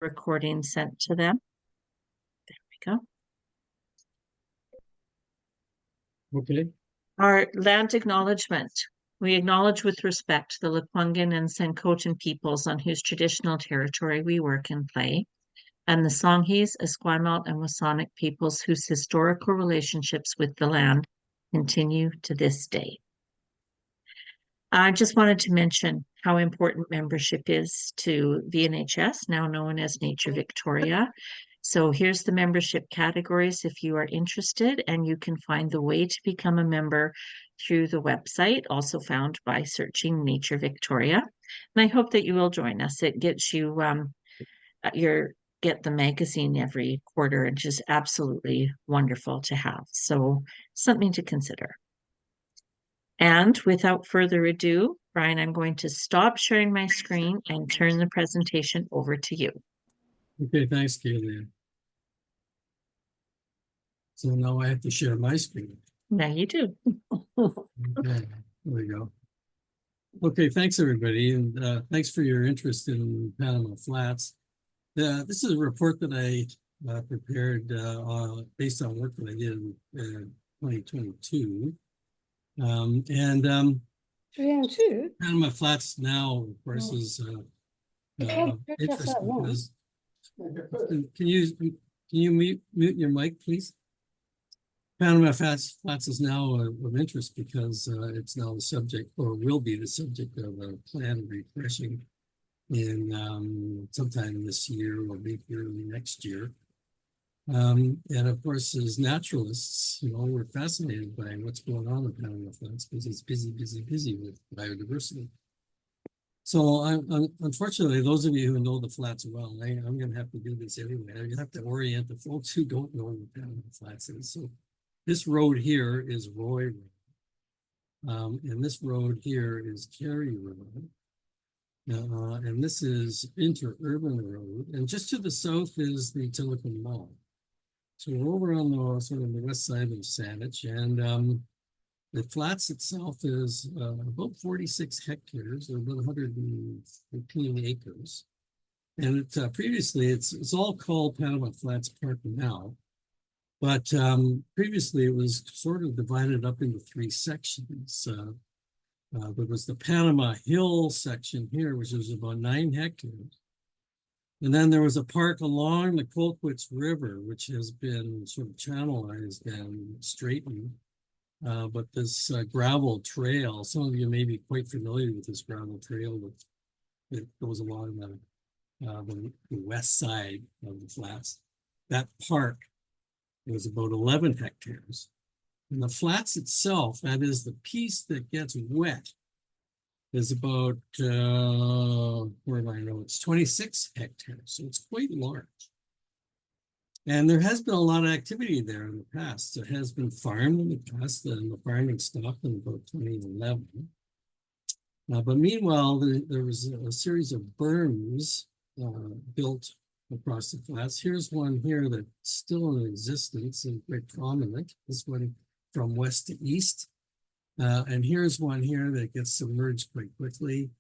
recording sent to them. There we go. Okay. Our land acknowledgement. We acknowledge with respect the Lekwungen and Sankotan peoples on whose traditional territory we work and play, and the Songhees, Esquimalt, and Saanich peoples whose historical relationships with the land continue to this day. I just wanted to mention how important membership is to VNHS, now known as Nature Victoria. So here's the membership categories if you are interested, and you can find the way to become a member through the website, also found by searching Nature Victoria. And I hope that you will join us. It gets you get the magazine every quarter, and just absolutely wonderful to have. So something to consider. And without further ado, Brian, I'm going to stop sharing my screen and turn the presentation over to you. Okay, thanks, Kaylee. So now I have to share my screen. Now you do. Okay, there we go. Okay, thanks everybody, and thanks for your interest in Panama Flats. This is a report that I prepared based on work that I did in 2022. Panama Flats now, of course, is interesting because can you mute your mic, please? Panama Flats is now of interest because it's now the subject, or will be the subject, of a plan refreshing in sometime this year or maybe early next year. And of course, as naturalists, we're fascinated by what's going on in Panama Flats because it's busy with biodiversity. So unfortunately, those of you who know the flats well, I'm going to have to do this anyway. I have to orient the folks who don't know what Panama Flats is. So this road here is Roy Road. And this road here is Carey Road. And this is Interurban Road. And just to the south is the Telecom Mall. So we're over on the sort of the west side of Saanich, and the flats itself is about 46 hectares, or about 115 acres. And previously, it's all called Panama Flats Park now, but previously it was sort of divided up into three sections. There was the Panama Hill section here, which was about 9 hectares. And then there was a park along the Colquitt's River, which has been sort of channelized and straightened. But this gravel trail, some of you may be quite familiar with this gravel trail that goes along the west side of the flats. That park was about 11 hectares. And the flats itself, that is the piece that gets wet, is about, where do I know? It's 26 hectares, so it's quite large. And there has been a lot of activity there in the past. It has been farmed in the past, and the farming stopped in about 2011. But meanwhile, there was a series of berms built across the flats. Here's one here that's still in existence and quite prominent. This one from west to east. And here's one here that gets submerged quite quickly.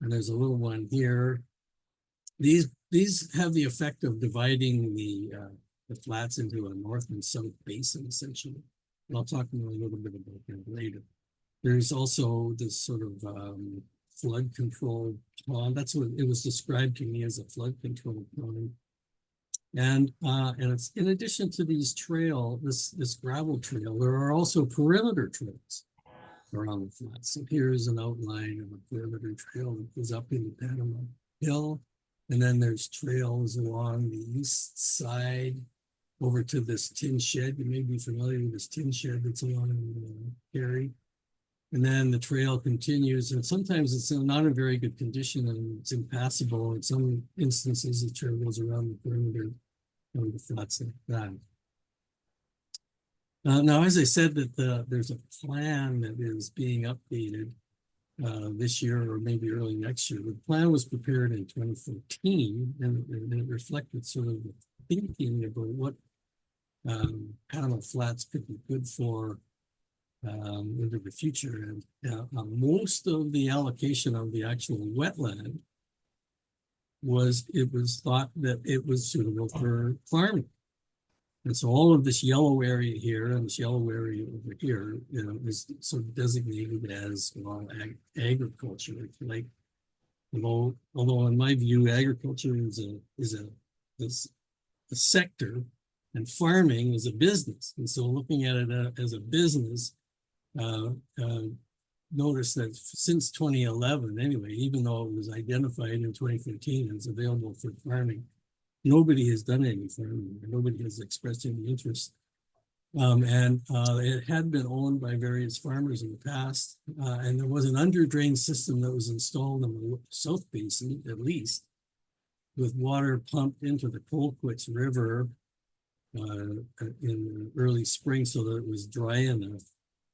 And there's a little one here. These have the effect of dividing the flats into a north and south basin, essentially. And I'll talk more a little bit about that later. There's also this sort of flood control pond. That's what it was described to me as, a flood control pond. And it's in addition to these this gravel trail, there are also perimeter trails around the flats. So here's an outline of a perimeter trail that goes up into Panama Hill. And then there's trails along the east side over to this tin shed. You may be familiar with this tin shed that's along Carey. And then the trail continues, and sometimes it's not in very good condition and it's impassable. In some instances, the trail goes around the perimeter of the flats like that. Now, as I said, that there's a plan that is being updated this year or maybe early next year. The plan was prepared in 2014, and it reflected sort of the thinking about what Panama Flats could be good for into the future. And most of the allocation of the actual wetland it was thought that it was suitable for farming. And so all of this yellow area here and this yellow area over here, is sort of designated as, well, agriculture, if you like. Although in my view, agriculture is a sector, and farming is a business. And so looking at it as a business, notice that since 2011, anyway, even though it was identified in 2013 as available for farming, nobody has done any farming. Nobody has expressed any interest. It had been owned by various farmers in the past. And there was an underdrain system that was installed in the South Basin, at least, with water pumped into the Colquitts River in the early spring so that it was dry enough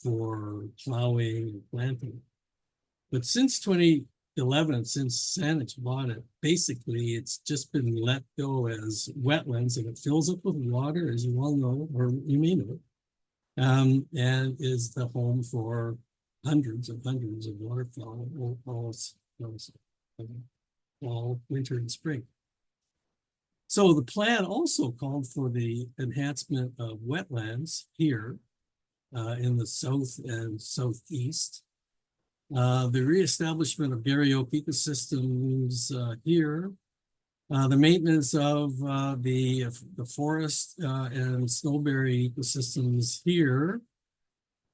for plowing and planting. But since 2011, since Saanich bought it, basically it's just been let go as wetlands, and it fills up with water, as you all know, or you may know, and is the home for hundreds of waterfowl all winter and spring. So the plan also called for the enhancement of wetlands here in the south and southeast. The reestablishment of Dairy Oak ecosystems here, the maintenance of the forest and snowberry ecosystems here,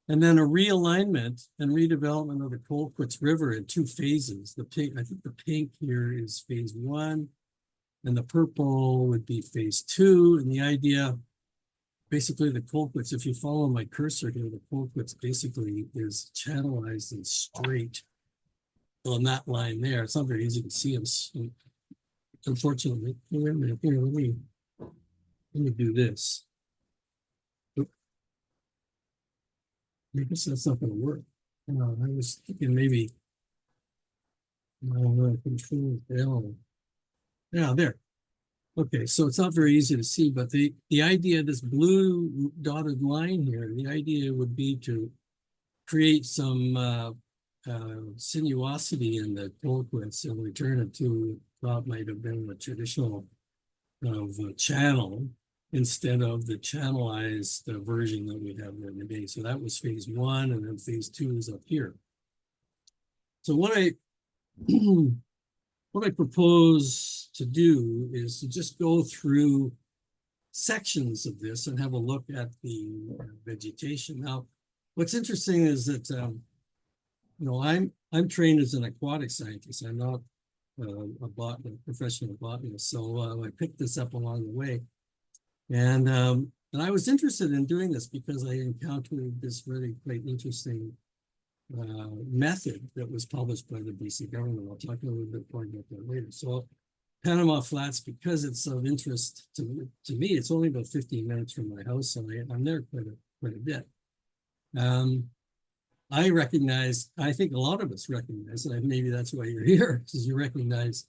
and then a realignment and redevelopment of the Colquitts River in 2 phases. The pink, I think the pink here is phase 1, and the purple would be phase 2. And the idea, basically the Colquitts, if you follow my cursor here, the Colquitts basically is channelized and straight on that line there. It's not very easy to see them, unfortunately. Wait a minute, here, let me do this. Oop. I guess that's not going to work. I was thinking maybe control L. Yeah, there. Okay, so it's not very easy to see, but the idea, this blue dotted line here, the idea would be to create some sinuosity in the Colquitts and return it to what might have been the traditional channel instead of the channelized version that we have there today. So that was phase 1, and then phase 2 is up here. So what I propose to do is to just go through sections of this and have a look at the vegetation. Now, what's interesting is that I'm trained as an aquatic scientist. I'm not a professional botanist, so I picked this up along the way, and I was interested in doing this because I encountered this really quite interesting method that was published by the BC government. I'll talk a little bit more about that later. So Panama Flats, because it's of interest to me, it's only about 15 minutes from my house, so I'm there quite a bit. I recognize, I think a lot of us recognize, and maybe that's why you're here, because you recognize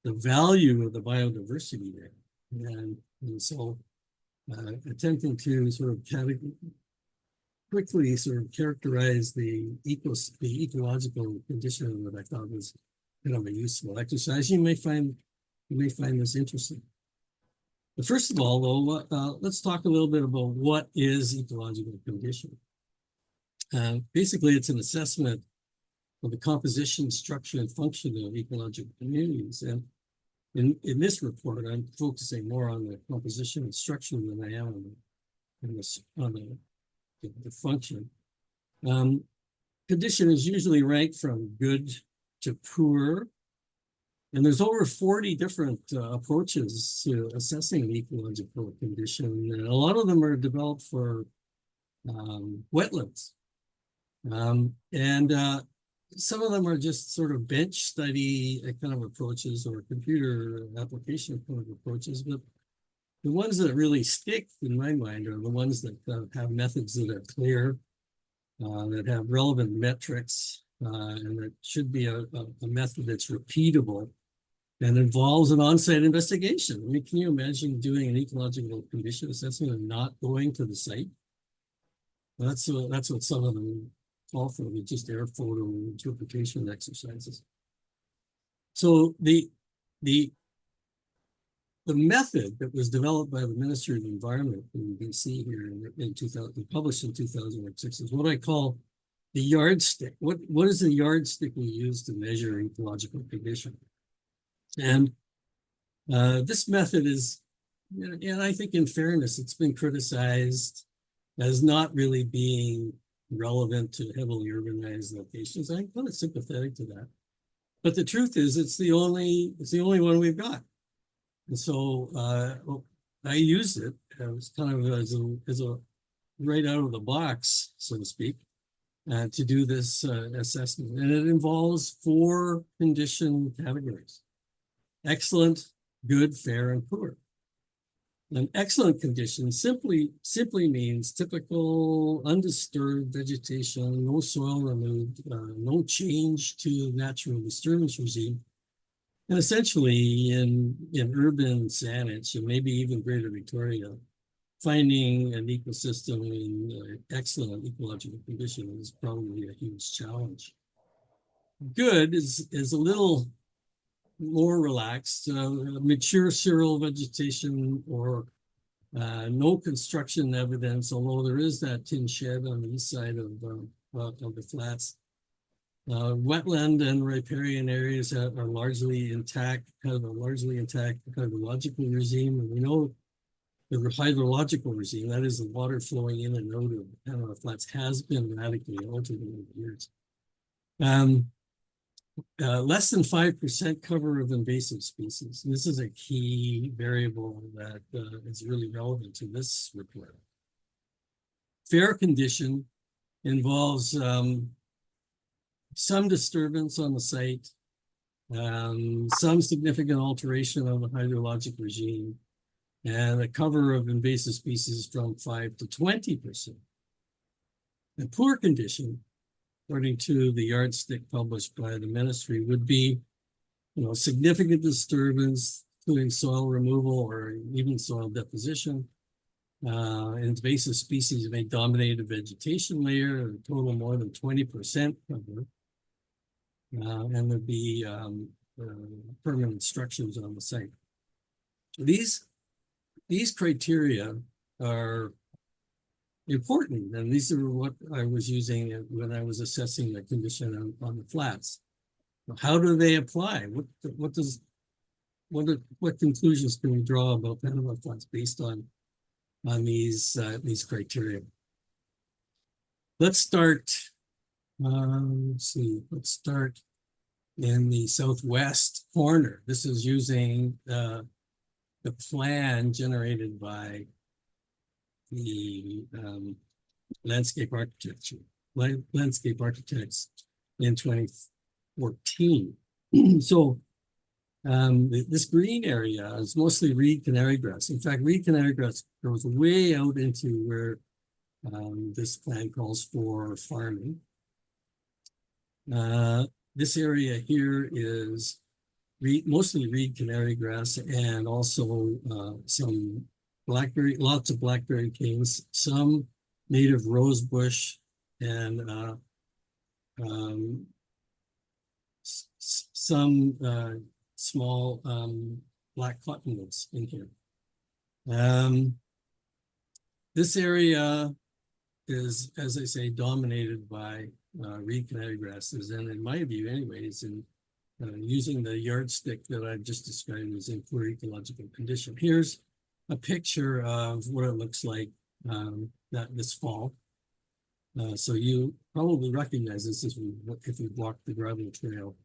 the value of the biodiversity there. And so attempting to sort of quickly sort of characterize the ecological condition that I thought was kind of a useful exercise. You may find this interesting. But first of all, though, let's talk a little bit about what is ecological condition. Basically, it's an assessment of the composition, structure, and function of ecological communities. And in this report, I'm focusing more on the composition and structure than I am on the function. Condition is usually ranked from good to poor. And there's over 40 different approaches to assessing the ecological condition. And a lot of them are developed for wetlands. Some of them are just sort of bench study kind of approaches or computer application kind of approaches. But the ones that really stick in my mind are the ones that have methods that are clear, that have relevant metrics, and that should be a method that's repeatable and involves an on-site investigation. I mean, can you imagine doing an ecological condition assessment and not going to the site? That's what some of them call for, with just air photo interpretation exercises. So the the method that was developed by the Ministry of Environment in BC here in 2000, published in 2006, is what I call the yardstick. What is the yardstick we use to measure ecological condition? And this method is, and I think in fairness, it's been criticized as not really being relevant to heavily urbanized locations. I'm kind of sympathetic to that. But the truth is, it's the only one we've got. And so I used it as kind of as a right out of the box, so to speak, to do this assessment. And it involves 4 condition categories: excellent, good, fair, and poor. An excellent condition simply means typical undisturbed vegetation, no soil removed, no change to natural disturbance regime. And essentially in urban Saanich and maybe even Greater Victoria, finding an ecosystem in excellent ecological condition is probably a huge challenge. Good is a little more relaxed, mature sural vegetation or no construction evidence, although there is that tin shed on the east side of the flats. Wetland and riparian areas are largely intact, have a largely intact hydrological regime. And we know the hydrological regime, that is the water flowing in and out of the Panama Flats, has been radically altered over the years. Less than 5% cover of invasive species. And this is a key variable that is really relevant to this report. Fair condition involves some disturbance on the site, some significant alteration of the hydrologic regime, and a cover of invasive species from 5 to 20%. And poor condition, according to the yardstick published by the ministry, would be, significant disturbance, including soil removal or even soil deposition. Invasive species may dominate a vegetation layer, a total more than 20% cover. And there'd be permanent structures on the site. These criteria are important, and these are what I was using when I was assessing the condition on the flats. How do they apply? What conclusions can we draw about Panama Flats based on these criteria? Let's start. Let's see. Let's start in the southwest corner. This is using the plan generated by the landscape architects in 2014. So this green area is mostly reed canary grass. In fact, reed canary grass goes way out into where this plan calls for farming. This area here is mostly reed canary grass and also some lots of blackberry canes, some native rose bush, and some small black cottonwoods in here. This area is, as I say, dominated by reed canary grasses, and in my view anyways, in using the yardstick that I've just described as in poor ecological condition. Here's a picture of what it looks like this fall. So you probably recognize this if you walk the gravel trail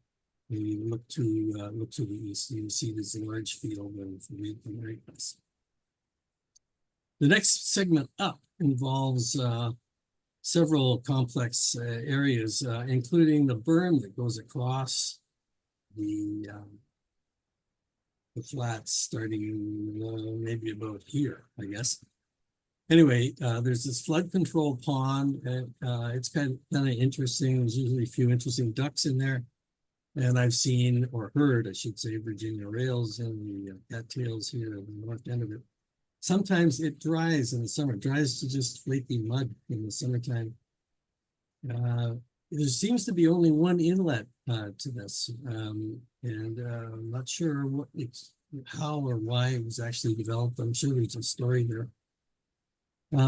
and you look to the east. You see this large field of reed canary grass. The next segment up involves several complex areas, including the berm that goes across the flats, starting maybe about here, I guess. Anyway, there's this flood control pond. It's kind of interesting. There's usually a few interesting ducks in there. And I've seen, or heard, I should say, Virginia rails and the cattails here at the north end of it. Sometimes it dries in the summer. It dries to just flaky mud in the summertime. There seems to be only one inlet to this, and I'm not sure how or why it was actually developed. I'm sure there's a story there.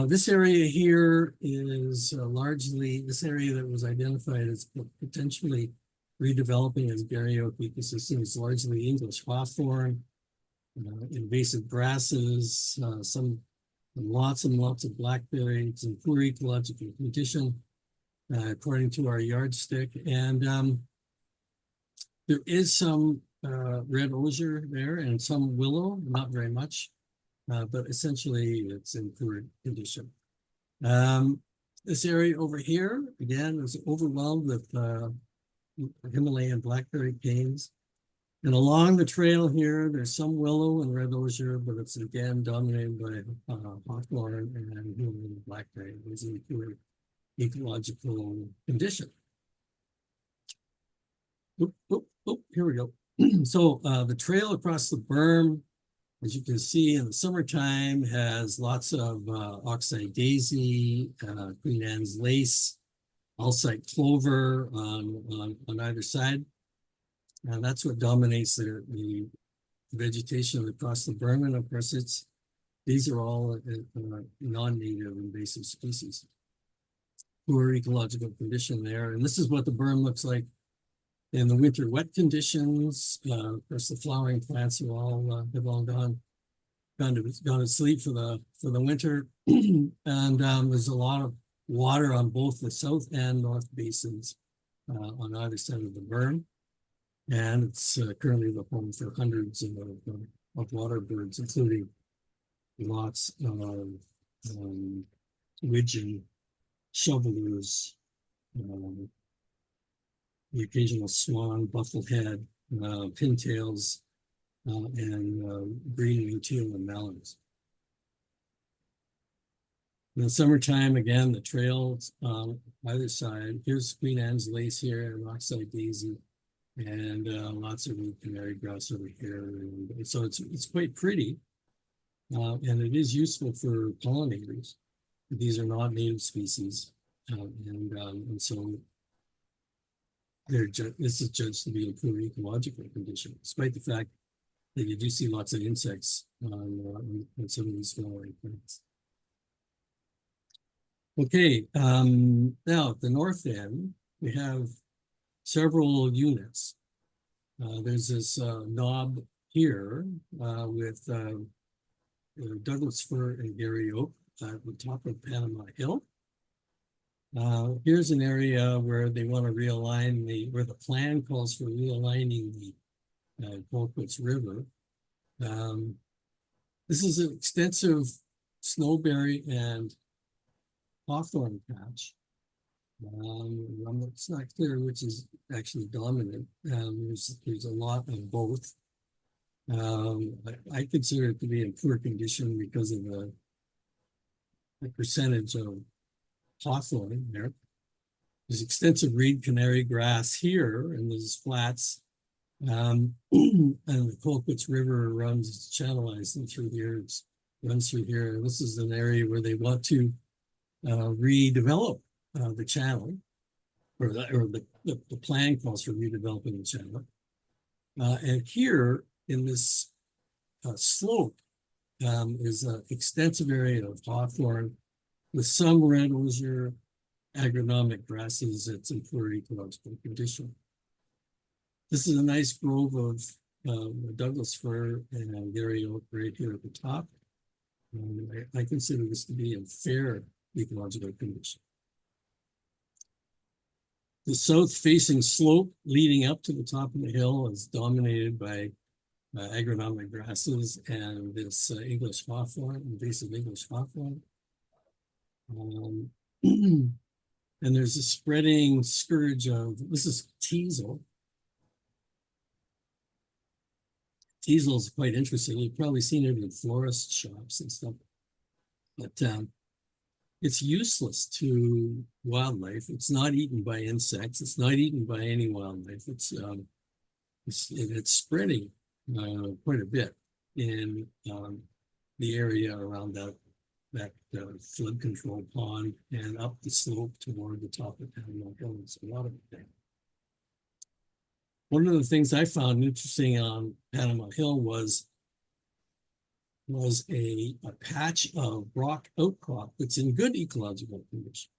This area here is largely, this area that was identified as potentially redeveloping as Gary Oak ecosystem is largely English hawthorn, invasive grasses, lots and lots of blackberry. It's in poor ecological condition, according to our yardstick. And there is some red osier there and some willow, not very much. But essentially it's in poor condition. This area over here, again, is overwhelmed with Himalayan blackberry canes. And along the trail here, there's some willow and red osier, but it's again dominated by hawthorn and Himalayan blackberry. It's in poor ecological condition. Here we go. So the trail across the berm, as you can see in the summertime, has lots of oxeye daisy, Queen Anne's lace, alsite clover on either side. And that's what dominates the vegetation across the berm. And of course, these are all non-native invasive species. Poor ecological condition there. And this is what the berm looks like in the winter wet conditions. Of course, the flowering plants are all have all gone to sleep for the winter, and there's a lot of water on both the south and north basins on either side of the berm, and it's currently the home for hundreds of water birds, including lots of widgeon, shovelers, the occasional swan, bufflehead, pintails, and green teal and mallards. In the summertime, again, the trails on either side. Here's Queen Anne's lace here, and oxeye daisy, and lots of canary grass over here. And so it's quite pretty, and it is useful for pollinators. These are not native species, and so this is judged to be in poor ecological condition, despite the fact that you do see lots of insects on some of these flowering plants. Okay, now at the north end, we have several units. There's this knob here with Douglas fir and Gary oak at the top of Panama Hill. Here's an area where they want to realign where the plan calls for realigning the Wilkes River. This is an extensive snowberry and hawthorn patch. It's not clear which is actually dominant. There's a lot of both. I consider it to be in poor condition because of the percentage of hawthorn there. There's extensive reed canary grass here, and there's flats. And the Wilkes River runs channelized and through here. It runs through here. And this is an area where they want to redevelop the channel, or the plan calls for redeveloping the channel. And here in this slope is an extensive area of hawthorn with some red osier agronomic grasses that's in poor ecological condition. This is a nice grove of Douglas fir and Gary oak right here at the top. I consider this to be in fair ecological condition. The south-facing slope leading up to the top of the hill is dominated by agronomic grasses and this English hawthorn, invasive English hawthorn. And there's a spreading scourge of, this is teasel. Teasel is quite interesting. You've probably seen it in florist shops and stuff. But it's useless to wildlife. It's not eaten by insects. It's not eaten by any wildlife. It's spreading quite a bit in the area around that flood control pond and up the slope toward the top of Panama Hill. It's a lot of it. One of the things I found interesting on Panama Hill was was a patch of rock outcrop that's in good ecological condition.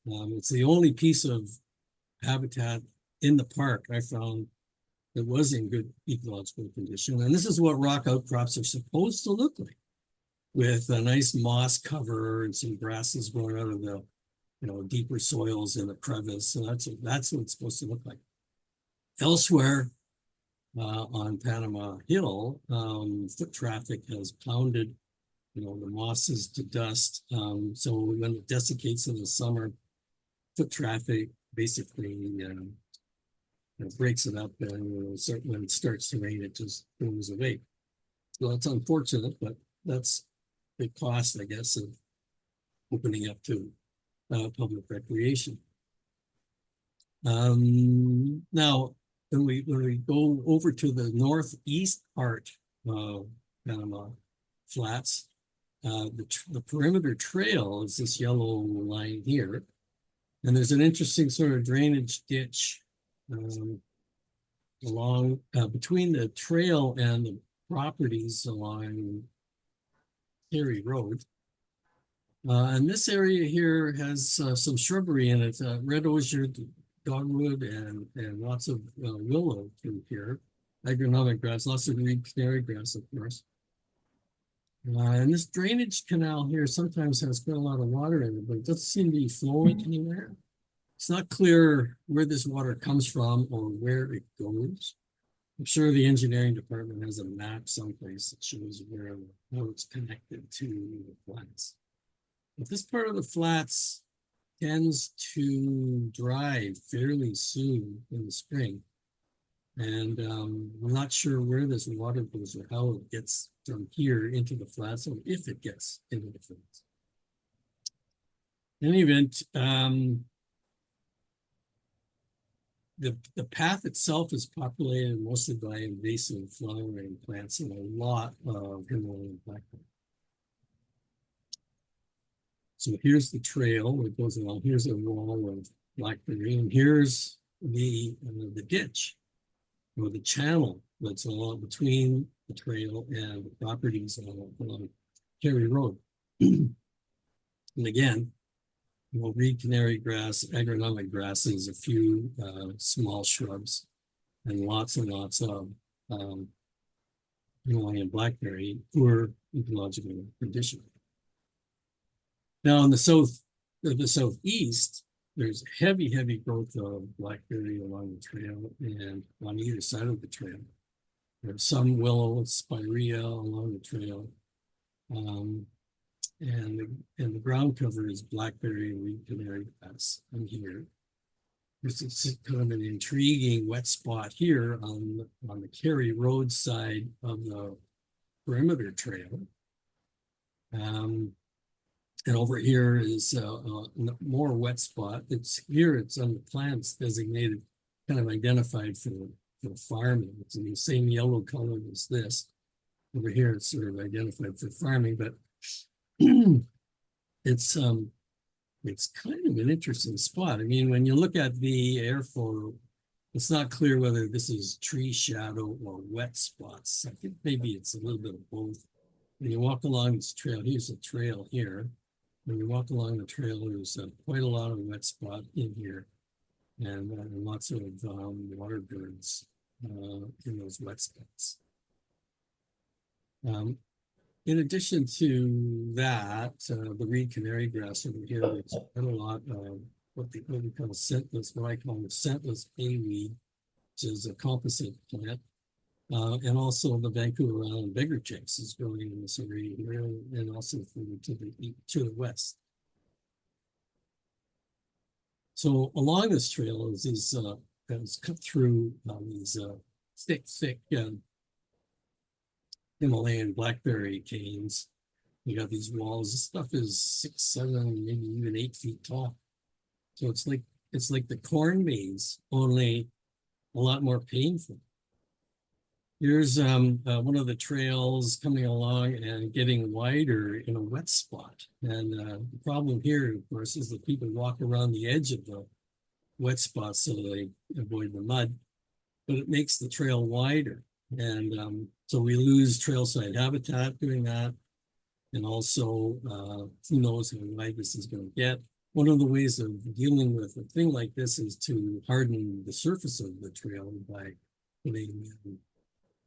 It's the only piece of habitat in the park I found that was in good ecological condition. And this is what rock outcrops are supposed to look like, with a nice moss cover and some grasses growing out of the, deeper soils in the crevice. So that's what it's supposed to look like. Elsewhere on Panama Hill, foot traffic has pounded, the mosses to dust. So when it desiccates in the summer, foot traffic basically breaks it up, and when it starts to rain, it just goes away. So it's unfortunate, but that's the cost, I guess, of opening up to public recreation. Now, when we go over to the northeast part of Panama Flats, the perimeter trail is this yellow line here. And there's an interesting sort of drainage ditch along between the trail and the properties along Erie Road. And this area here has some shrubbery in it, red osier, dogwood, and lots of willow through here, agronomic grass, lots of reed canary grass, of course. And this drainage canal here sometimes has quite a lot of water in it, but it doesn't seem to be flowing anywhere. It's not clear where this water comes from or where it goes. I'm sure the engineering department has a map someplace that shows how it's connected to the flats. But this part of the flats tends to dry fairly soon in the spring. And we're not sure where this water goes or how it gets from here into the flats, or if it gets into the flats. In any event, the path itself is populated mostly by invasive flowering plants and a lot of Himalayan blackberry. So here's the trail that goes along. Here's a wall of blackberry, and here's the ditch, or the channel that's along between the trail and the properties along Cary Road. And again, reed canary grass, agronomic grasses, a few small shrubs, and lots of Himalayan blackberry, poor ecological condition. Now in the southeast, there's heavy growth of blackberry along the trail and on either side of the trail. There's some willow, spirea along the trail. And the ground cover is blackberry and reed canary grass in here. There's kind of an intriguing wet spot here on the Cary Road side of the perimeter trail. And over here is more wet spot. It's on the plans designated, kind of identified for farming. It's in the same yellow color as this. Over here, it's sort of identified for farming, but it's kind of an interesting spot. I mean, when you look at the air photo, it's not clear whether this is tree shadow or wet spots. I think maybe it's a little bit of both. When you walk along this trail, here's a trail here. When you walk along the trail, there's quite a lot of wet spot in here, and lots of water birds in those wet spots. In addition to that, the reed canary grass over here, there's quite a lot of what we call scentless, what I call the scentless bayweed, which is a composite plant. And also the Vancouver Island beggar chicks is growing in this area here, and also to the west. So along this trail is these is cut through these thick Himalayan blackberry canes. You got these walls. This stuff is 6, 7, maybe even 8 feet tall. So it's like the corn maze, only a lot more painful. Here's one of the trails coming along and getting wider in a wet spot. And the problem here, of course, is that people walk around the edge of the wet spot so they avoid the mud, but it makes the trail wider. And So we lose trailside habitat doing that. And also, who knows how wide this is going to get. One of the ways of dealing with a thing like this is to harden the surface of the trail by putting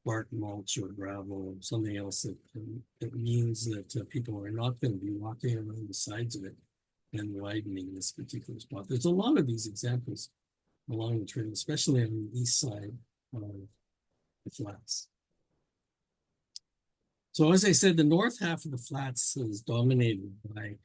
bark mulch or gravel or something else that means that people are not going to be walking around the sides of it and widening this particular spot. There's a lot of these examples along the trail, especially on the east side of the flats. So as I said, the north half of the flats is dominated by,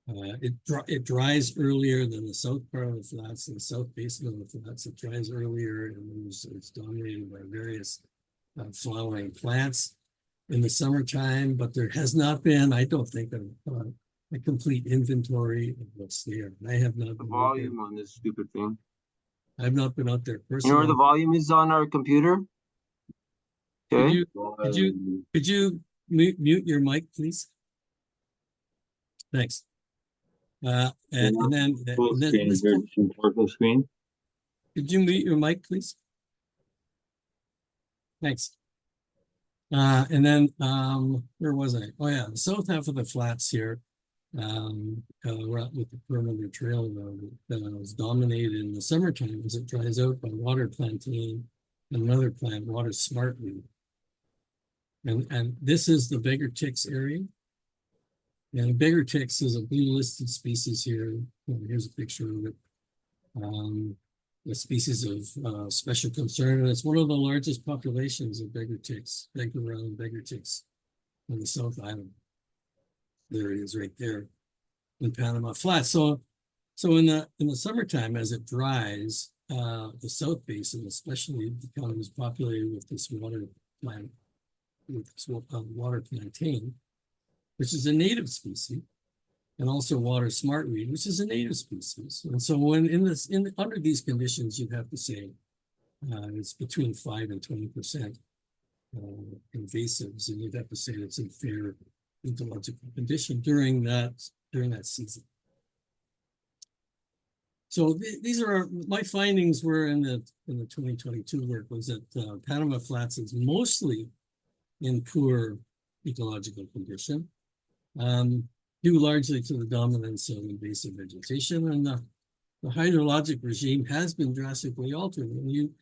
it dries earlier than the south part of the flats, and the south basin of the flats, it dries earlier, and it's dominated by various flowering plants in the summertime, but there has not been, I don't think, a complete inventory of what's there. I have not The been volume on this stupid thing. I've not been out there You know personally. where the volume is on our computer? Could Okay. you mute your mic, please? Thanks. And then Full screen, this, full screen. could you mute your mic, please? Thanks. And then where was I? Oh yeah, the south half of the flats here, right with the perimeter trail road that was dominated in the summertime as it dries out by water plantain and another plant, water smartweed. And this is the beggar ticks area. And beggar ticks is a blue listed species here. Here's a picture of it. A species of special concern, and it's one of the largest populations of beggar ticks, beggar ticks on the South Island. There it is, right there in Panama Flats. So in the summertime, as it dries, the South Basin especially becomes populated with this water plant, with this water plantain, which is a native species, and also water smartweed, which is a native species. And so when under these conditions, you'd have to say it's between 5 and 20% invasives, and you'd have to say it's in fair ecological condition during that season. So these are my findings were in the 2022 work was that Panama Flats is mostly in poor ecological condition. Due largely to the dominance of invasive vegetation, and the hydrologic regime has been drastically altered. When you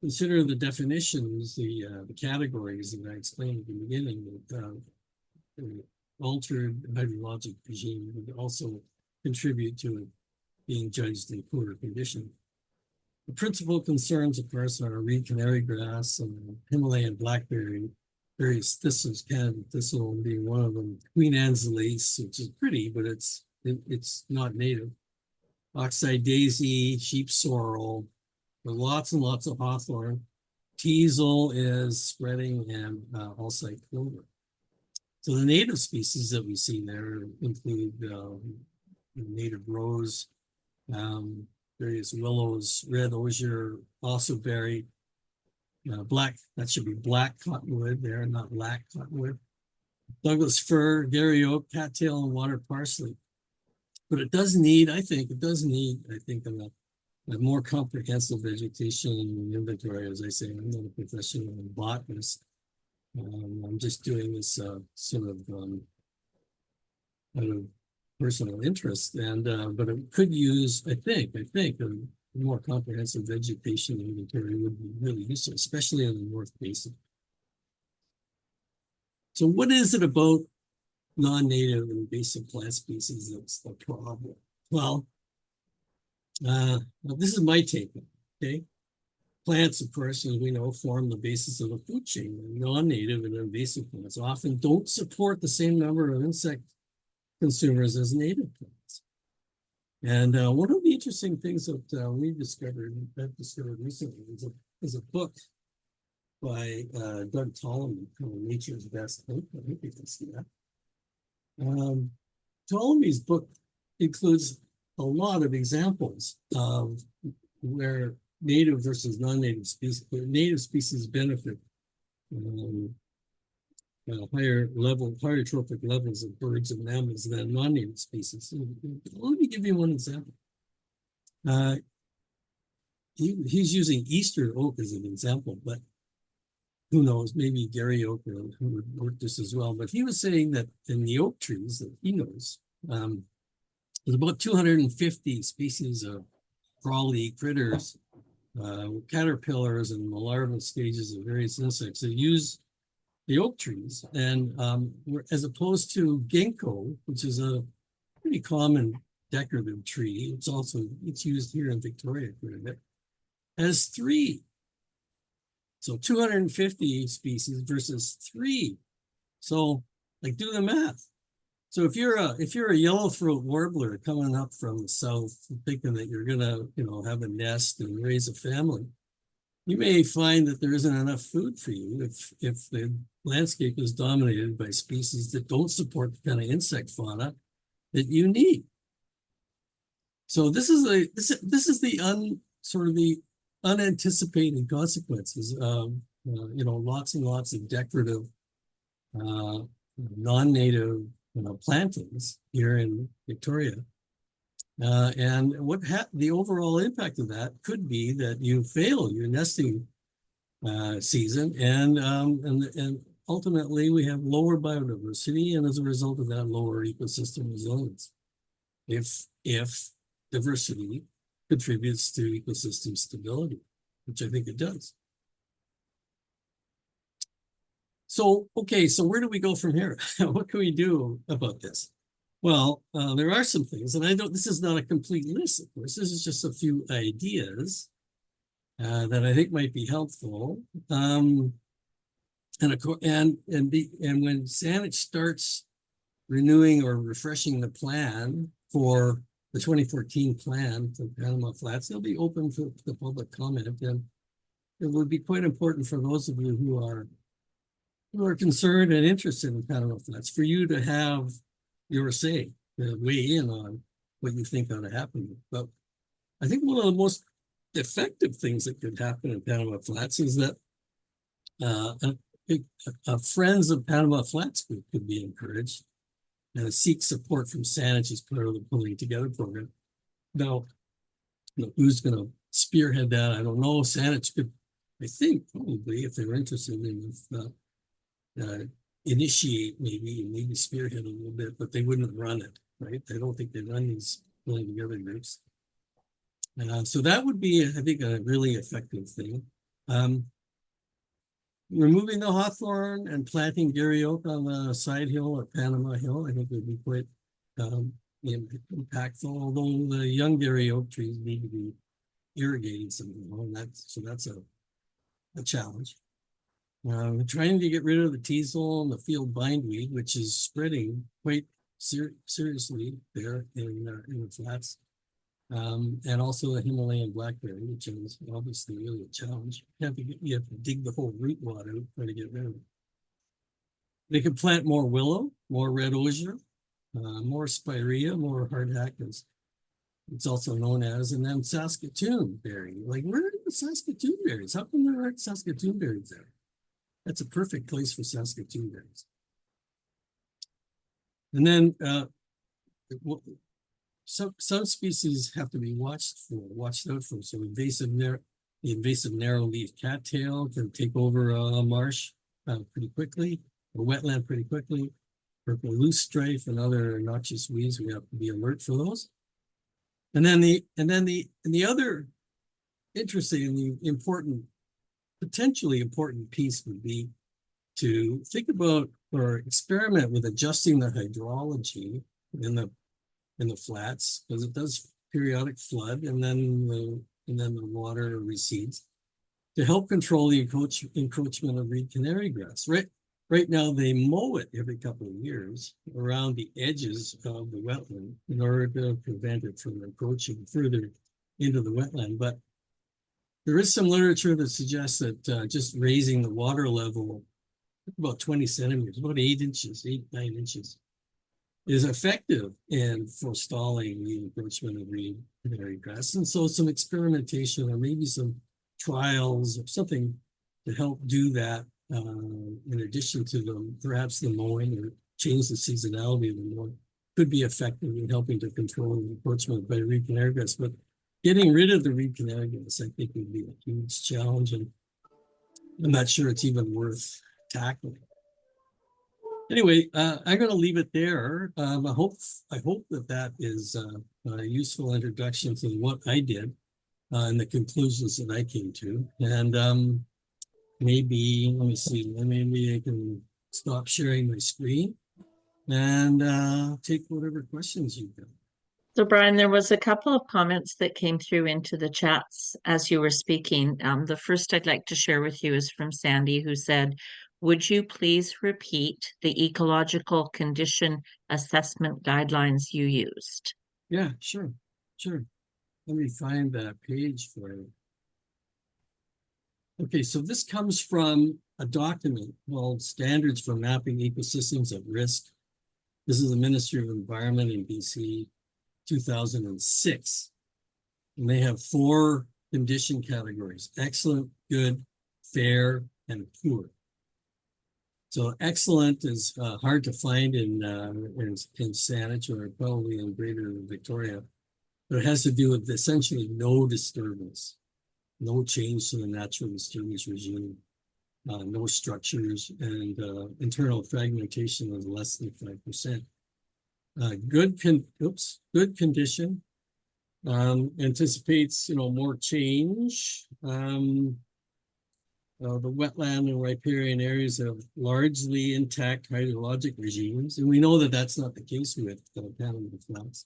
consider the definitions, the categories that I explained at the beginning, that the altered hydrologic regime would also contribute to it being judged in poorer condition. The principal concerns, of course, are reed canary grass and Himalayan blackberry, various thistles, Canada thistle being one of them, Queen Anne's lace, which is pretty, but it's not native. Oxeye daisy, sheep sorrel, lots and lots of hawthorn. Teasel is spreading, and alsite clover. So the native species that we see there include native rose, various willows, red osier, ossoberry, black, that should be black cottonwood there, not black cottonwood. Douglas fir, Gary oak, cattail, and water parsley. But it does need, I think, a more comprehensive vegetation inventory. As I say, I'm not a professional botanist. I'm just doing this sort of out of personal interest, and but it could use, I think, a more comprehensive vegetation inventory would be really useful, especially in the North Basin. So what is it about non-native invasive plant species that's the problem? Well, this is my take, okay? Plants, of course, as we know, form the basis of the food chain. Non-native and invasive plants often don't support the same number of insect consumers as native plants. And one of the interesting things that I've discovered recently is a book by Doug Ptolemy called Nature's Best Hope. I think you can see that. Ptolemy's book includes a lot of examples of where native versus non-native species, native species benefit higher trophic levels of birds and mammals than non-native species. Let me give you one example. He's using Eastern oak as an example, but who knows, maybe Gary Oak who would work this as well, but he was saying that in the oak trees that he knows, there's about 250 species of crawly critters, caterpillars and the larval stages of various insects that use the oak trees. And as opposed to ginkgo, which is a pretty common decorative tree, it's used here in Victoria quite a bit, has 3. So 250 species versus 3. So like do the math. So if you're a yellow throat warbler coming up from the south, thinking that you're gonna, have a nest and raise a family, you may find that there isn't enough food for you if the landscape is dominated by species that don't support the kind of insect fauna that you need. So this is the unanticipated consequences of lots and lots of decorative non-native plantings here in Victoria. And the overall impact of that could be that you fail your nesting season, and ultimately we have lower biodiversity, and as a result of that, lower ecosystem resilience. If diversity contributes to ecosystem stability, which I think it does. So, okay, so where do we go from here? What can we do about this? Well, there are some things, and this is not a complete list, of course. This is just a few ideas that I think might be helpful. And when Saanich starts renewing or refreshing the plan for the 2014 plan for Panama Flats, they'll be open for the public comment, and it would be quite important for those of you who are concerned and interested in Panama Flats for you to have your say, to weigh in on what you think ought to happen. But I think one of the most effective things that could happen in Panama Flats is that a Friends of Panama Flats group could be encouraged and seek support from Saanich as part of the Pulling Together program. Now, who's going to spearhead that? I don't know. Saanich could, I think, probably, if they're interested in initiate, maybe spearhead a little bit, but they wouldn't run it, right? I don't think they run these Pulling Together groups. So that would be, I think, a really effective thing. Removing the hawthorn and planting Gary Oak on the side hill or Panama Hill, I think would be quite impactful, although the young Gary Oak trees need to be irrigated somehow, and that's a challenge. We're trying to get rid of the teasel and the field bindweed, which is spreading quite seriously there in the flats. And also the Himalayan blackberry, which is obviously really a challenge. You have to dig the whole root wad out, try to get rid of it. They could plant more willow, more red osier, more spirea, more hardhack, as it's also known as, and then Saskatoon berry. Like, where are the Saskatoon berries? How come there aren't Saskatoon berries there? That's a perfect place for Saskatoon berries. And then some species have to be watched out for. So the invasive narrow-leaf cattail can take over a marsh pretty quickly, or wetland pretty quickly. Purple loosestrife and other noxious weeds, we have to be alert for those. And then the other interesting and potentially important piece would be to think about or experiment with adjusting the hydrology in the flats, because it does periodic flood, and then the water recedes, to help control the encroachment of reed canary grass. Right now, they mow it every couple of years around the edges of the wetland in order to prevent it from encroaching further into the wetland. But there is some literature that suggests that just raising the water level about 20 centimeters, about 8 inches, 8-9 inches, is effective in forestalling the encroachment of reed canary grass. And so some experimentation or maybe some trials or something to help do that, in addition to perhaps the mowing, or change the seasonality of the mowing, could be effective in helping to control the encroachment by reed canary grass. But getting rid of the reed canary grass, I think, would be a huge challenge. I'm not sure it's even worth tackling. Anyway, I'm going to leave it there. I hope that is a useful introduction to what I did and the conclusions that I came to. And maybe, let me see, maybe I can stop sharing my screen and take whatever questions you've got. So Brian, there was a couple of comments that came through into the chats as you were speaking. The first I'd like to share with you is from Sandy, who said, would you please repeat the ecological condition assessment guidelines you used? Yeah, sure. Let me find that page for you. Okay, so this comes from a document called Standards for Mapping Ecosystems at Risk. This is the Ministry of Environment in BC, 2006. And they have 4 condition categories: excellent, good, fair, and poor. So excellent is hard to find in Saanich or probably in Greater Victoria, but it has to do with essentially no disturbance, no change to the natural disturbance regime, no structures, and internal fragmentation of less than 5%. Good condition anticipates more change. The wetland and riparian areas have largely intact hydrologic regimes, and we know that that's not the case with Panama Flats.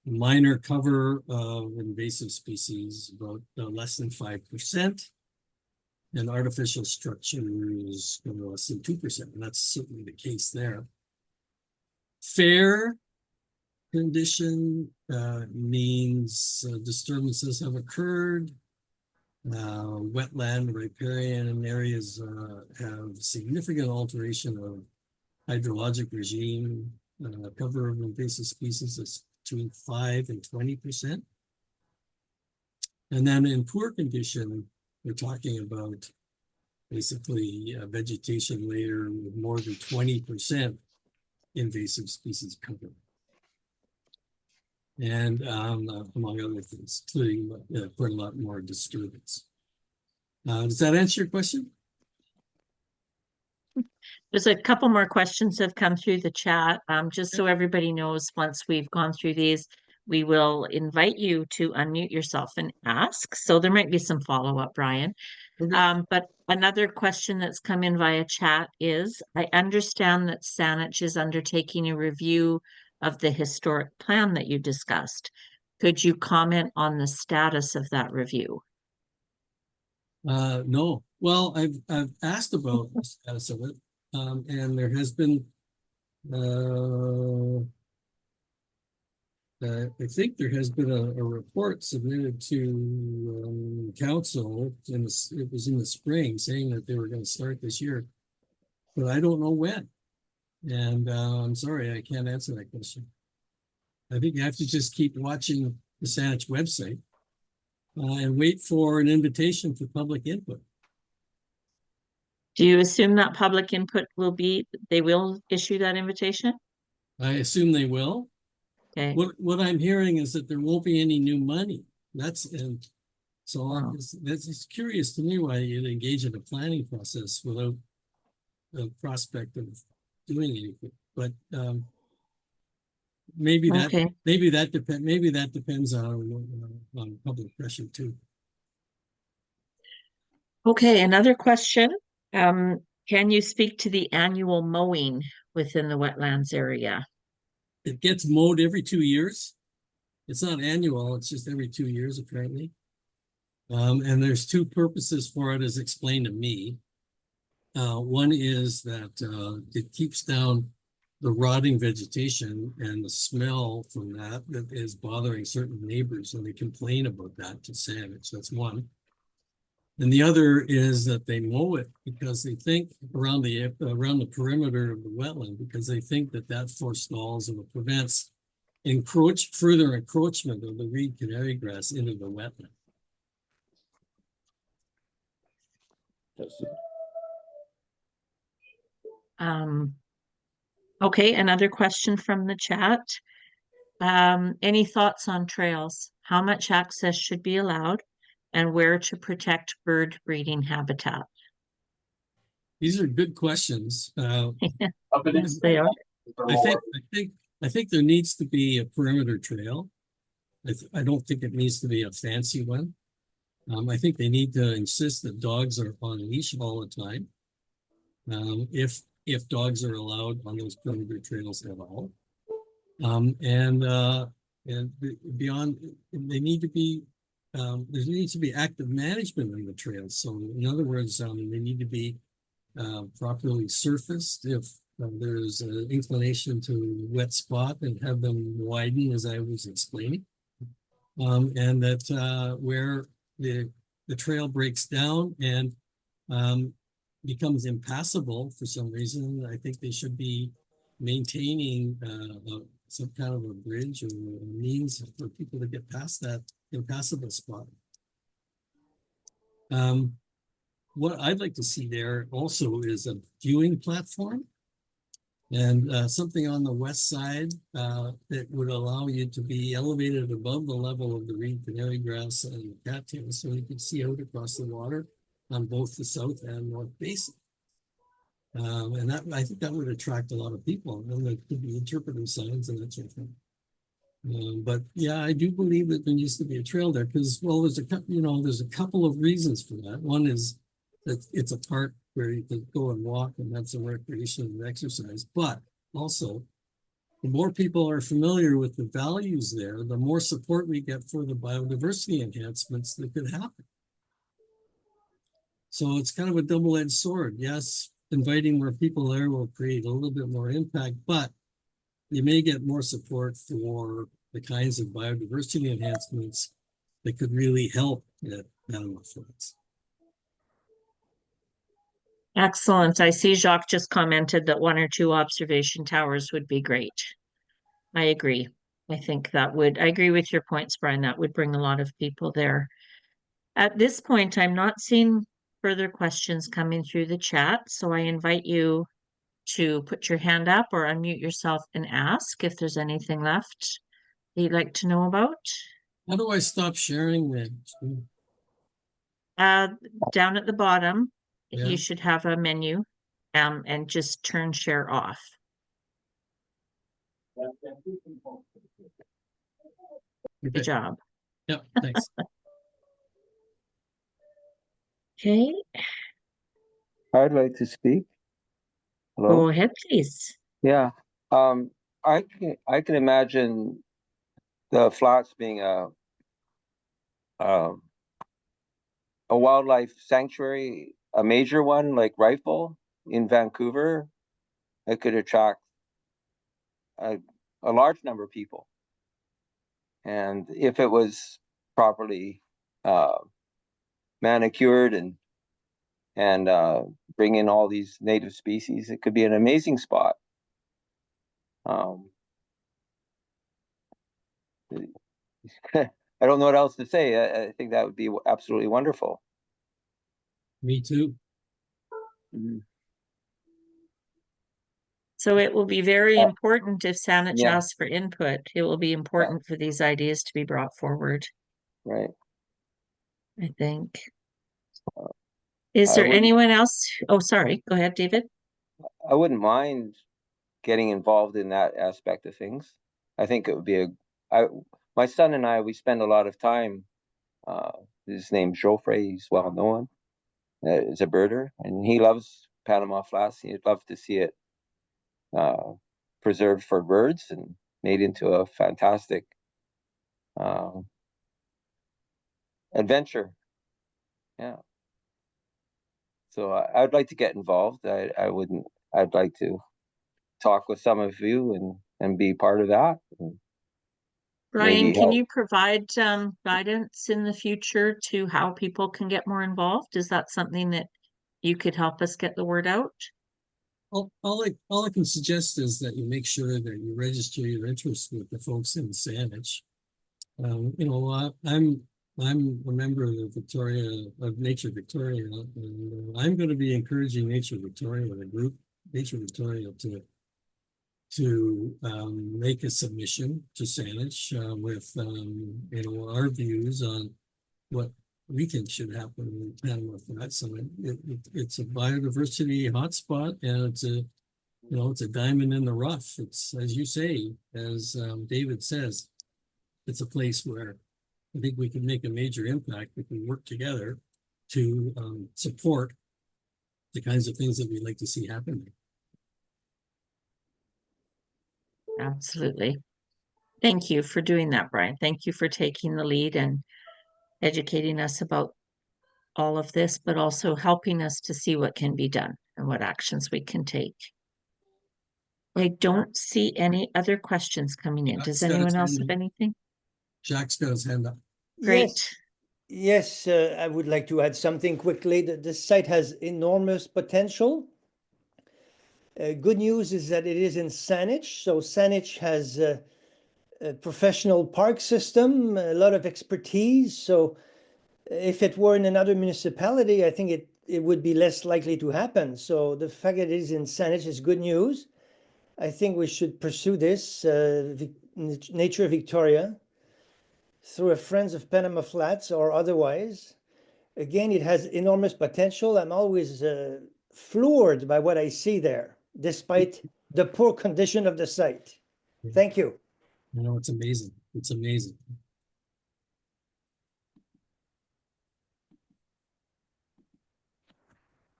Minor cover of invasive species, about less than 5%, and artificial structures less than 2%, and that's certainly the case there. Fair condition means disturbances have occurred. Wetland, riparian areas have significant alteration of hydrologic regime. Cover of invasive species is between 5 and 20%. And then in poor condition, we're talking about basically a vegetation layer with more than 20% invasive species cover. And among other things, including quite a lot more disturbance. Does that answer your question? There's a couple more questions have come through the chat. Just so everybody knows, once we've gone through these, we will invite you to unmute yourself and ask. So there might be some follow-up, Brian. Okay. But another question that's come in via chat is, I understand that Saanich is undertaking a review of the historic plan that you discussed. Could you comment on the status of that review? No. Well, I've asked about the status of it, and there has been I think there has been a report submitted to council, it was in the spring, saying that they were going to start this year, but I don't know when. And I'm sorry, I can't answer that question. I think you have to just keep watching the Saanich website and wait for an invitation for public input. Do you assume that public input they will issue that invitation? I assume they will. Okay. What I'm hearing is that there won't be any new money. So Wow. it's curious to me why you'd engage in a planning process without the prospect of doing anything. But maybe that depends on public pressure too. Okay, another question. Can you speak to the annual mowing within the wetlands area? It gets mowed every 2 years. It's not annual, it's just every 2 years apparently. And there's 2 purposes for it as explained to me. One is that it keeps down the rotting vegetation and the smell from that is bothering certain neighbors, and they complain about that to Saanich. That's one. And the other is that they mow it because they think around the perimeter of the wetland, because they think that forestalls or prevents further encroachment of the reed canary grass into the wetland. Okay, another question from the chat. Any thoughts on trails? How much access should be allowed, and where to protect bird breeding habitat? These are good questions. Yes, they are. I think there needs to be a perimeter trail. I don't think it needs to be a fancy one. I think they need to insist that dogs are on leash all the time. If dogs are allowed on those perimeter trails at all. And beyond, they need to be, there needs to be active management in the trails. So in other words, they need to be properly surfaced. If there's an inclination to wet spot, and have them widen, as I was explaining. And that where the trail breaks down and becomes impassable for some reason, I think they should be maintaining some kind of a bridge or a means for people to get past that impassable spot. What I'd like to see there also is a viewing platform and something on the west side that would allow you to be elevated above the level of the reed canary grass and cattails, so you could see out across the water on both the south and north basin. And that, I think that would attract a lot of people, and there could be interpretive signs and that sort of thing. But yeah, I do believe that there needs to be a trail there because, well, there's a couple of reasons for that. One is that it's a park where you can go and walk and have some recreation and exercise. But also, the more people are familiar with the values there, the more support we get for the biodiversity enhancements that could happen. So it's kind of a double-edged sword. Yes, inviting more people there will create a little bit more impact, but you may get more support for the kinds of biodiversity enhancements that could really help at Panama Flats. Excellent. I see Jacques just commented that 1 or 2 observation towers would be great. I agree. I agree with your points, Brian. That would bring a lot of people there. At this point, I'm not seeing further questions coming through the chat, so I invite you to put your hand up or unmute yourself and ask if there's anything left that you'd like to know about. How do I stop sharing that? Down at the bottom, Yeah. you should have a menu, and just turn share off. Good job. Yep, thanks. Okay, I'd like to speak. go Hello? ahead, please. Yeah. I can imagine the flats being a wildlife sanctuary, a major one like Rifle in Vancouver. It could attract a large number of people. And if it was properly manicured and bring in all these native species, it could be an amazing spot. I don't know what else to say. I think that would be absolutely wonderful. Me too. Mhm. So it will be very important if Saanich Yeah. asks for input. It will be important for these ideas to be brought forward, Right. I think. Is there anyone else? Oh, sorry. Go ahead, David. I wouldn't mind getting involved in that aspect of things. I think it would be my son and I, we spend a lot of time, his name's Geoffrey, he's well known, is a birder, and he loves Panama Flats. He'd love to see it preserved for birds and made into a fantastic adventure. Yeah. So I'd like to get involved. I'd like to talk with some of you and be part of that. Brian, can you provide guidance in the future to how people can get more involved? Is that something that you could help us get the word out? All I can suggest is that you make sure that you register your interest with the folks in Saanich. I'm a member of Nature Victoria, and I'm going to be encouraging Nature Victoria, the group Nature Victoria, to make a submission to Saanich with our views on what we think should happen in Panama Flats. So it's a biodiversity hotspot, and it's a diamond in the rough. It's, as you say, as David says, it's a place where I think we can make a major impact if we work together to support the kinds of things that we'd like to see happen. Absolutely. Thank you for doing that, Brian. Thank you for taking the lead and educating us about all of this, but also helping us to see what can be done and what actions we can take. I don't see any other questions coming in. Does anyone else have anything? Jack's got his hand up. Great. Yes, I would like to add something quickly. This site has enormous potential. Good news is that it is in Saanich. So Saanich has a professional park system, a lot of expertise. So if it were in another municipality, I think it would be less likely to happen. So the fact that it is in Saanich is good news. I think we should pursue this, Nature Victoria, through a Friends of Panama Flats or otherwise. Again, it has enormous potential. I'm always floored by what I see there, despite the poor condition of the site. Thank you. It's amazing. It's amazing.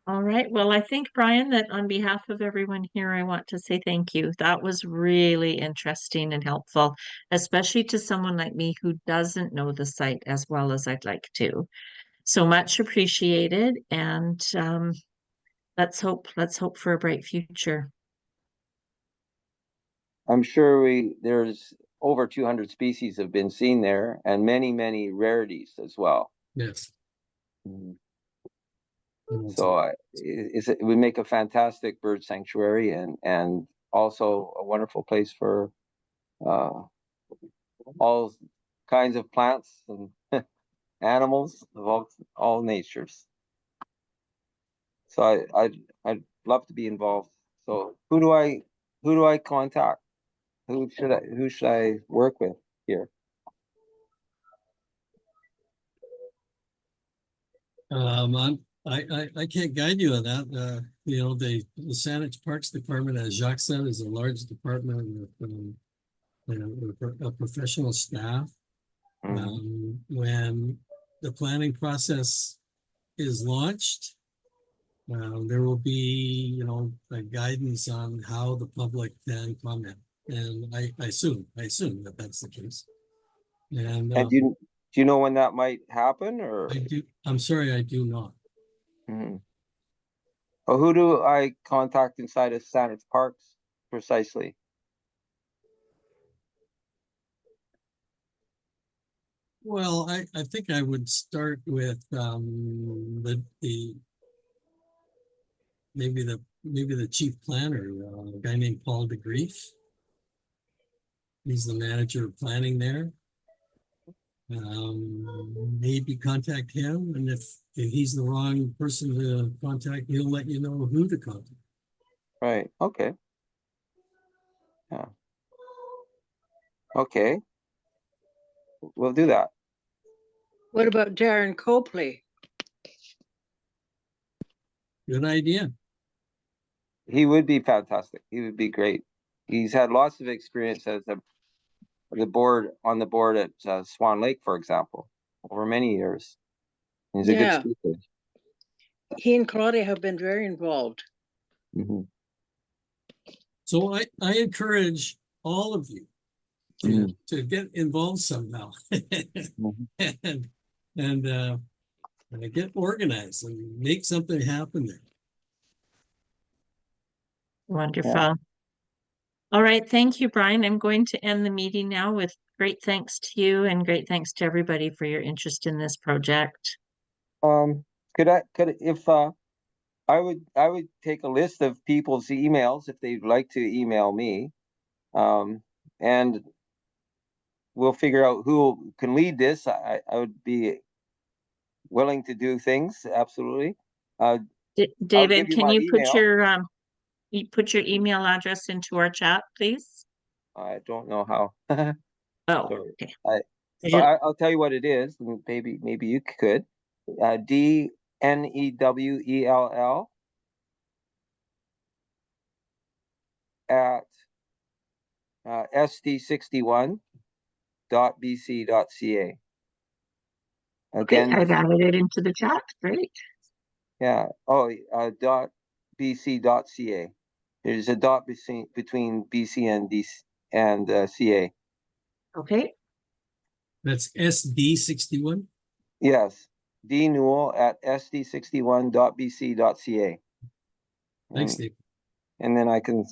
All right. Well, I think, Brian, that on behalf of everyone here, I want to say thank you. That was really interesting and helpful, especially to someone like me who doesn't know the site as well as I'd like to. So much appreciated. And let's hope for a bright future. I'm sure there's over 200 species have been seen there, and many, many rarities as well. Yes. So it would make a fantastic bird sanctuary and also a wonderful place for all kinds of plants and animals of all natures. So I'd love to be involved. So who do I contact? Who should I work with here? I can't guide you on that. The Saanich Parks Department, as Jacques said, is a large department with a professional staff. When the planning process is launched, there will be, a guidance on how the public can comment, and I assume that that's the case. And do you know when that might happen, or? I'm sorry, I do not. Well, who do I contact inside of Saanich Parks precisely? Well, I think I would start with maybe the chief planner, a guy named Paul DeGrief. He's the manager of planning there. Maybe contact him, and if he's the wrong person to contact, he'll let you know who to contact. Right. Okay. Yeah. Okay. We'll do that. What about Darren Copley? Good idea. He would be fantastic. He would be great. He's had lots of experience as on the board at Swan Lake, for example, over many years. He's a good speaker. He and Claudia have been very involved. So I encourage all of you to get involved somehow and get organized and make something happen there. Wonderful. Yeah. All right. Thank you, Brian. I'm going to end the meeting now with great thanks to you and great thanks to everybody for your interest in this project. I would take a list of people's emails if they'd like to email me, and we'll figure out who can lead this. I would be willing to do things. Absolutely. David, can you put your email address into our chat, please? I don't know how. Oh, okay. I'll tell you what it is, and maybe you could. DNEWELL at sd61.bc.ca. Okay, Again, I've added it into the chat. Great. yeah. Oh, .bc.ca. There's a dot between BC and DC and CA. Okay, That's SD61. Yes, D Newell at sd61.bc.ca. Thanks, Steve. And then I can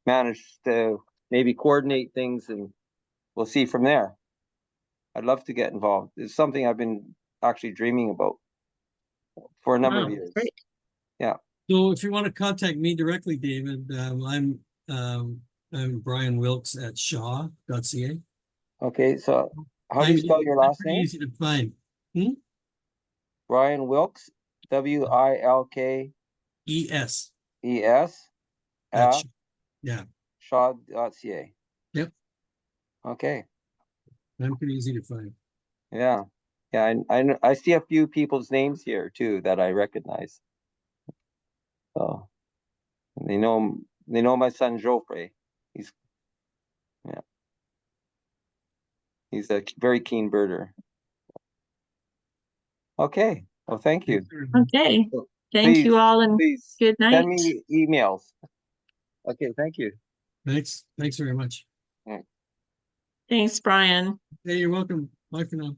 manage to maybe coordinate things, and we'll see from there. I'd love to get involved. It's something I've been actually dreaming about for a number of wow, years. great. So if you want to contact me directly, David, I'm Brian Wilkes at shaw.ca. Okay, so how do you spell your last Pretty name? easy to find. Brian Wilkes, WILKES ES. at Yeah. shaw.ca. Yep. Okay. I'm pretty easy to find. Yeah. Yeah, I see a few people's names here too that I recognize. So they know my son Geoffrey. He's a very keen birder. Okay. Well, thank you. Okay, So thank you please, all and please good night. send me emails. Okay, thank you. Thanks very much. Thanks, Brian. Hey, you're welcome. Bye for now.